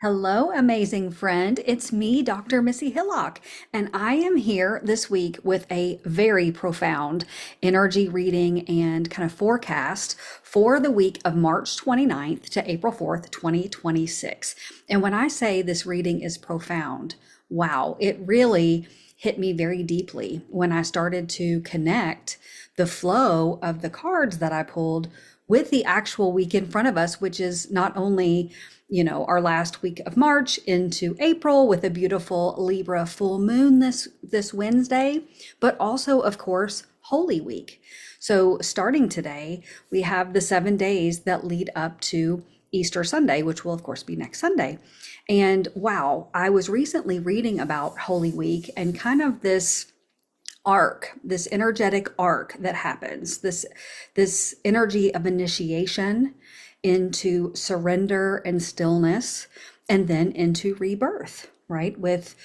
Hello, amazing friend. It's me, Dr. Missy Hillock, and I am here this week with a very profound energy reading and kind of forecast for the week of March 29th to April 4th, 2026. And when I say this reading is profound, wow, it really hit me very deeply when I started to connect the flow of the cards that I pulled with the actual week in front of us, which is not only our last week of March into April with a beautiful Libra full moon this Wednesday, but also, of course, Holy Week. So starting today, we have the 7 days that lead up to Easter Sunday, which will, of course, be next Sunday. And wow, I was recently reading about Holy Week and kind of this arc, this energetic arc that happens, this energy of initiation into surrender and stillness, and then into rebirth, right? With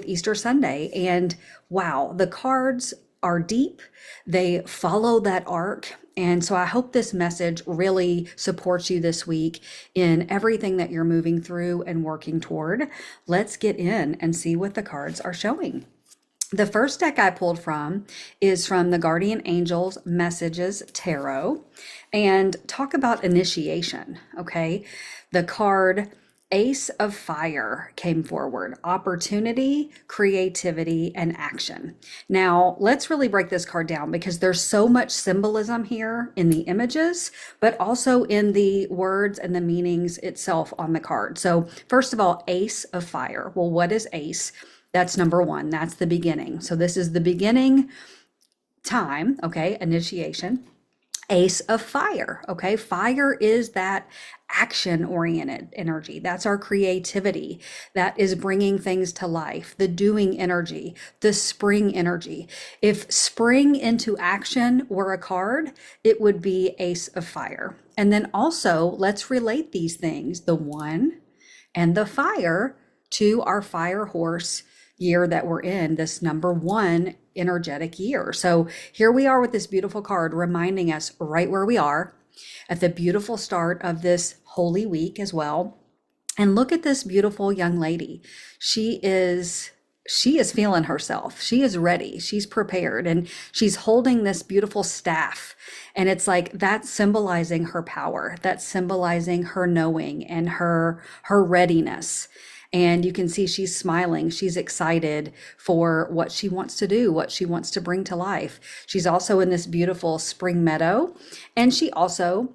Easter Sunday. And wow, the cards are deep. They follow that arc. And so I hope this message really supports you this week in everything that you're moving through and working toward. Let's get in and see what the cards are showing. The first deck I pulled from is from the Guardian Angels Messages Tarot and talk about initiation, okay? The card Ace of Fire came forward, opportunity, creativity, and action. Now, let's really break this card down because there's so much symbolism here in the images, but also in the words and the meanings itself on the card. So first of all, Ace of Fire. Well, what is Ace? That's number one. That's the beginning. So this is the beginning time, okay? Initiation. Ace of Fire, okay? Fire is that action-oriented energy. That's our creativity. That is bringing things to life, the doing energy, the spring energy. If spring into action were a card, it would be Ace of Fire. And then also, let's relate these things, the one and the fire, to our fire horse year that we're in, this number one energetic year. So here we are with this beautiful card reminding us right where we are at the beautiful start of this holy week as well. And look at this beautiful young lady. She is feeling herself. She is ready. She's prepared and she's holding this beautiful staff. And it's like that's symbolizing her power. That's symbolizing her knowing and her readiness. And you can see she's smiling. She's excited for what she wants to do, what she wants to bring to life. She's also in this beautiful spring meadow. And she also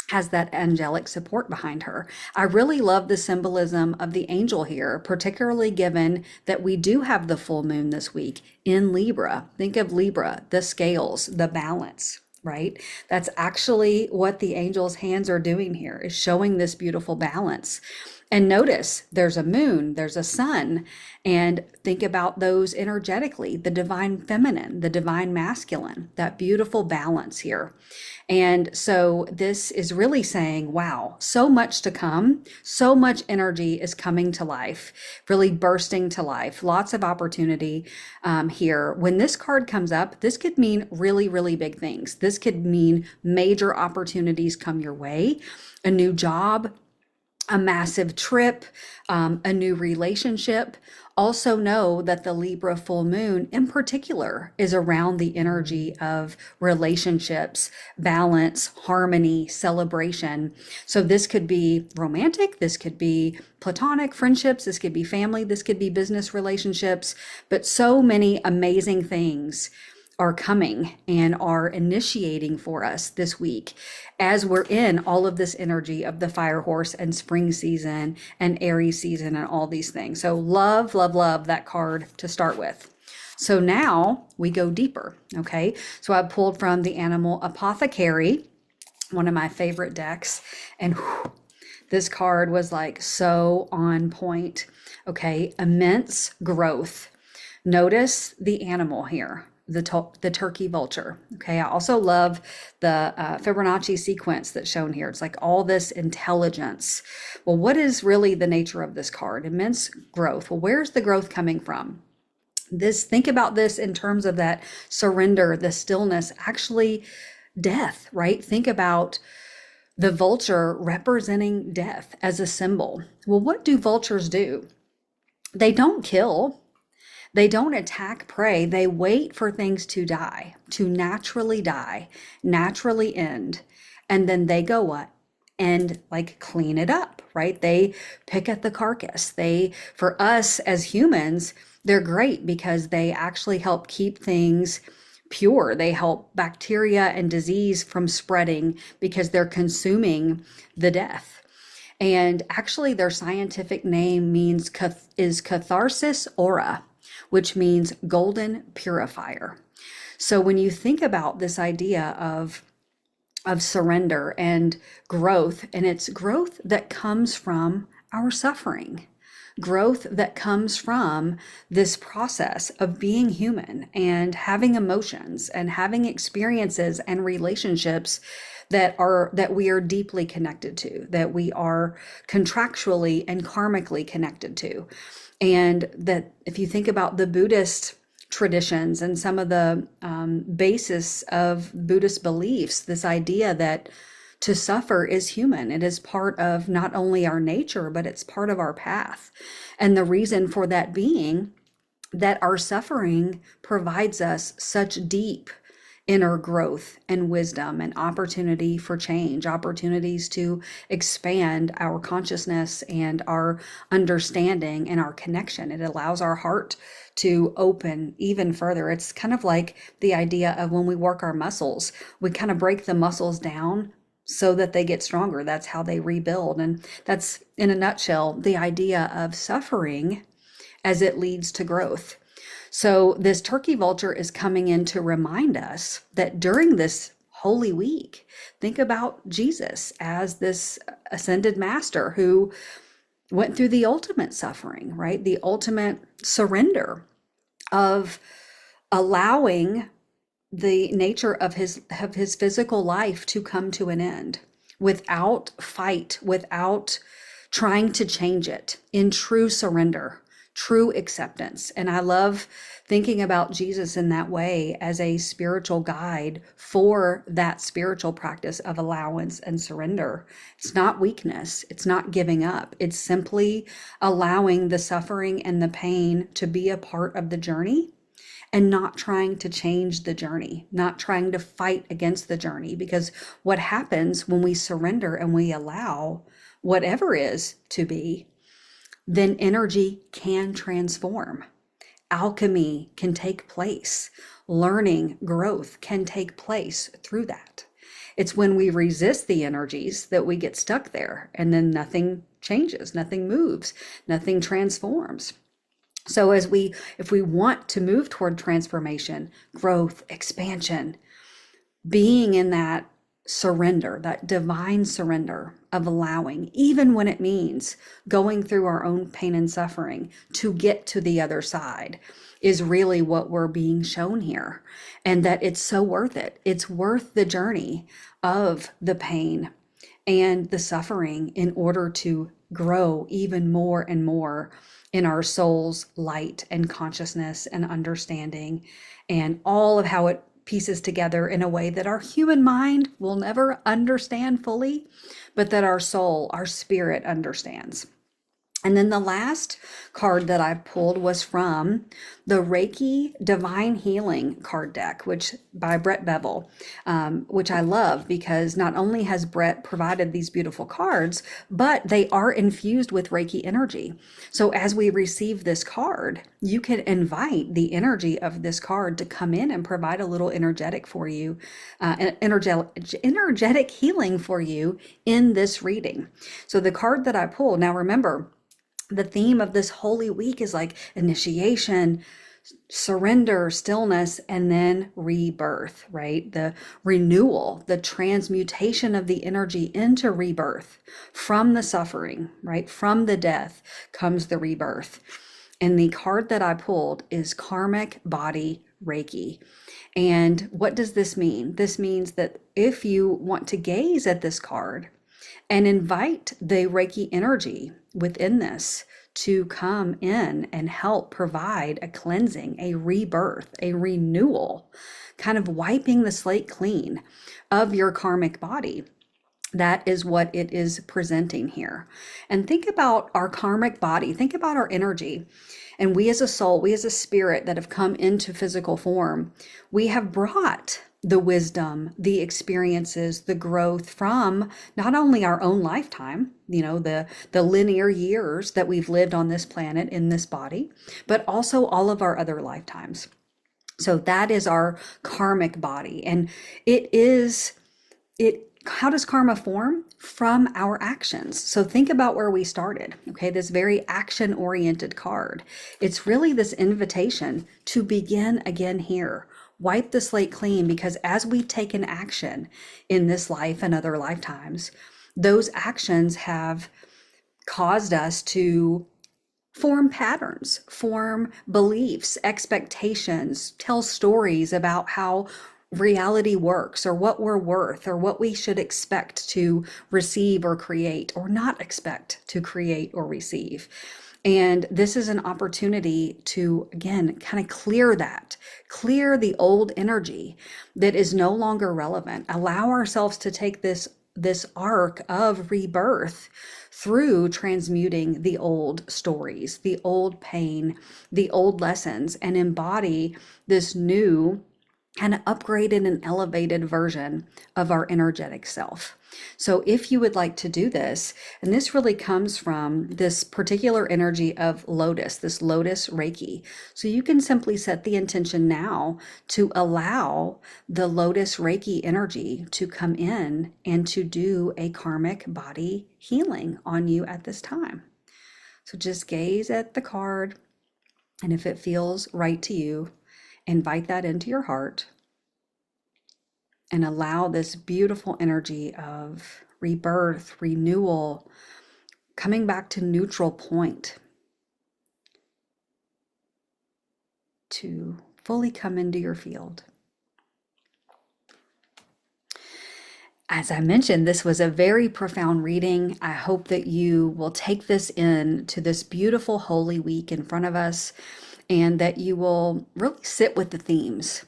has that angelic support behind her. I really love the symbolism of the angel here, particularly given that we do have the full moon this week in Libra. Think of Libra, the scales, the balance, right? That's actually what the angel's hands are doing here, is showing this beautiful balance. And notice there's a moon, there's a sun, and think about those energetically, the divine feminine, the divine masculine, that beautiful balance here. And so this is really saying, wow, so much to come, so much energy is coming to life, really bursting to life, lots of opportunity here. When this card comes up, this could mean really, really big things. This could mean major opportunities come your way, a new job, a massive trip, a new relationship. Also know that the Libra full moon in particular is around the energy of relationships, balance, harmony, celebration. So this could be romantic, this could be platonic friendships, this could be family, this could be business relationships, but so many amazing things are coming and are initiating for us this week as we're in all of this energy of the fire horse and spring season and Aries season and all these things. So love, love, love that card to start with. So now we go deeper, okay? So I pulled from the Animal Apothecary, one of my favorite decks, and this card was like so on point, okay? Immense growth. Notice the animal here. The turkey vulture. Okay. I also love the Fibonacci sequence that's shown here. It's like all this intelligence. Well, what is really the nature of this card? Immense growth. Well, where's the growth coming from? Think about this in terms of that surrender, the stillness, actually death, right? Think about The vulture representing death as a symbol. Well, what do vultures do? They don't kill. They don't attack prey. They wait for things to die, naturally end. And then they go what? And like clean it up, right? They pick at the carcass. For us as humans, they're great because they actually help keep things pure. They help bacteria and disease from spreading because they're consuming the death. And actually, their scientific name is Catharsis aura, which means golden purifier. So when you think about this idea of surrender and growth, and it's growth that comes from our suffering, growth that comes from this process of being human and having emotions and having experiences and relationships that we are deeply connected to, that we are contractually and karmically connected to. And that if you think about the Buddhist traditions and some of the basis of Buddhist beliefs, this idea that to suffer is human. It is part of not only our nature, but it's part of our path. And the reason for that being that our suffering provides us such deep inner growth and wisdom and opportunity for change, opportunities to expand our consciousness and our understanding and our connection. It allows our heart to open even further. It's kind of like the idea of when we work our muscles, we kind of break the muscles down so that they get stronger. That's how they rebuild. And that's, in a nutshell, the idea of suffering as it leads to growth. So this turkey vulture is coming in to remind us that during this Holy Week, think about Jesus as this ascended master who went through the ultimate suffering, right? The ultimate surrender of allowing the nature of his physical life to come to an end without fight, without trying to change it, in true surrender, true acceptance. And I love thinking about Jesus in that way as a spiritual guide for that spiritual practice of allowance and surrender. It's not weakness. It's not giving up. It's simply allowing the suffering and the pain to be a part of the journey and not trying to change the journey, not trying to fight against the journey. Because what happens when we surrender and we allow whatever is to be, then energy can transform. Alchemy can take place. Learning, growth can take place through that. It's when we resist the energies that we get stuck there, and then nothing changes, nothing moves, nothing transforms. So if we want to move toward transformation, growth, expansion, being in that surrender, that divine surrender of allowing, even when it means going through our own pain and suffering to get to the other side, is really what we're being shown here. And that it's so worth it. It's worth the journey of the pain and the suffering in order to grow even more and more in our soul's light and consciousness and understanding, and all of how it pieces together in a way that our human mind will never understand fully, but that our soul, our spirit understands. And then the last card that I pulled was from the Reiki Divine Healing card deck, which by Brett Bevel, which I love because not only has Brett provided these beautiful cards, but they are infused with Reiki energy. So as we receive this card, you can invite the energy of this card to come in and provide a little energetic for you, energetic healing for you in this reading. So the card that I pulled, now remember, the theme of this Holy Week is like initiation, surrender, stillness, and then rebirth, right? The renewal, the transmutation of the energy into rebirth from the suffering, right? From the death comes the rebirth. And the card that I pulled is Karmic Body Reiki. And what does this mean? This means that if you want to gaze at this card and invite the Reiki energy within this to come in and help provide a cleansing, a rebirth, a renewal, kind of wiping the slate clean of your karmic body, That is what it is presenting here. And think about our karmic body, think about our energy. And we as a soul, we as a spirit that have come into physical form, we have brought the wisdom, the experiences, the growth from not only our own lifetime, the linear years that we've lived on this planet in this body, but also all of our other lifetimes. So that is our karmic body. And it is it how does karma form? From our actions. So think about where we started. Okay, this very action oriented card. It's really this invitation to begin again here. Wipe the slate clean, because as we've taken action in this life and other lifetimes, those actions have caused us to form patterns, form beliefs, expectations, tell stories about how reality works, or what we're worth, or what we should expect to receive or create, or not expect to create or receive. And this is an opportunity to, again, kind of clear the old energy that is no longer relevant. Allow ourselves to take this arc of rebirth through transmuting the old stories, the old pain, the old lessons, and embody this new kind of upgraded and elevated version of our energetic self. So if you would like to do this, and this really comes from this particular energy of lotus, this lotus Reiki. So you can simply set the intention now to allow the lotus Reiki energy to come in and to do a karmic body healing on you at this time. So just gaze at the card, and if it feels right to you, invite that into your heart and allow this beautiful energy of rebirth, renewal, coming back to neutral point to fully come into your field. As I mentioned, this was a very profound reading. I hope that you will take this in to this beautiful Holy Week in front of us, and that you will really sit with the themes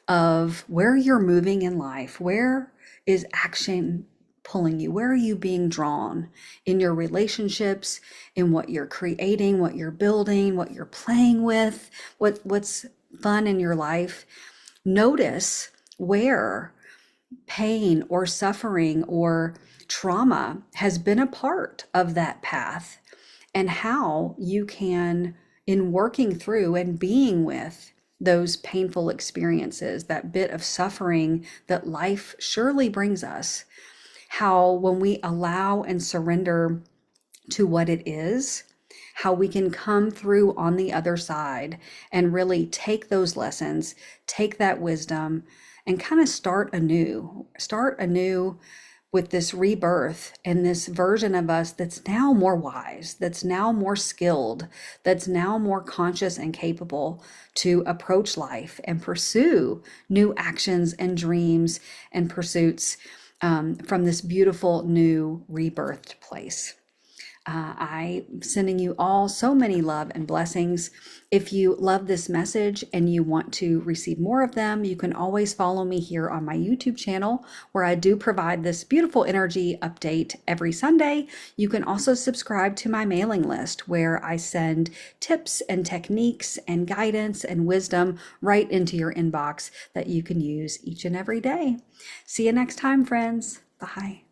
of where you're moving in life. Where is action pulling you? Where are you being drawn in your relationships, in what you're creating, what you're building, what you're playing with, what's fun in your life? Notice where pain or suffering or trauma has been a part of that path, and how you can, in working through and being with those painful experiences, that bit of suffering that life surely brings us, how when we allow and surrender to what it is, how we can come through on the other side and really take those lessons, take that wisdom, and kind of start anew with this rebirth and this version of us that's now more wise, that's now more skilled, that's now more conscious and capable to approach life and pursue new actions and dreams and pursuits from this beautiful new rebirthed place. I'm sending you all so many love and blessings. If you love this message and you want to receive more of them, you can always follow me here on my YouTube channel, where I do provide this beautiful energy update every Sunday. You can also subscribe to my mailing list, where I send tips and techniques and guidance and wisdom right into your inbox that you can use each and every day. See you next time, friends. Bye.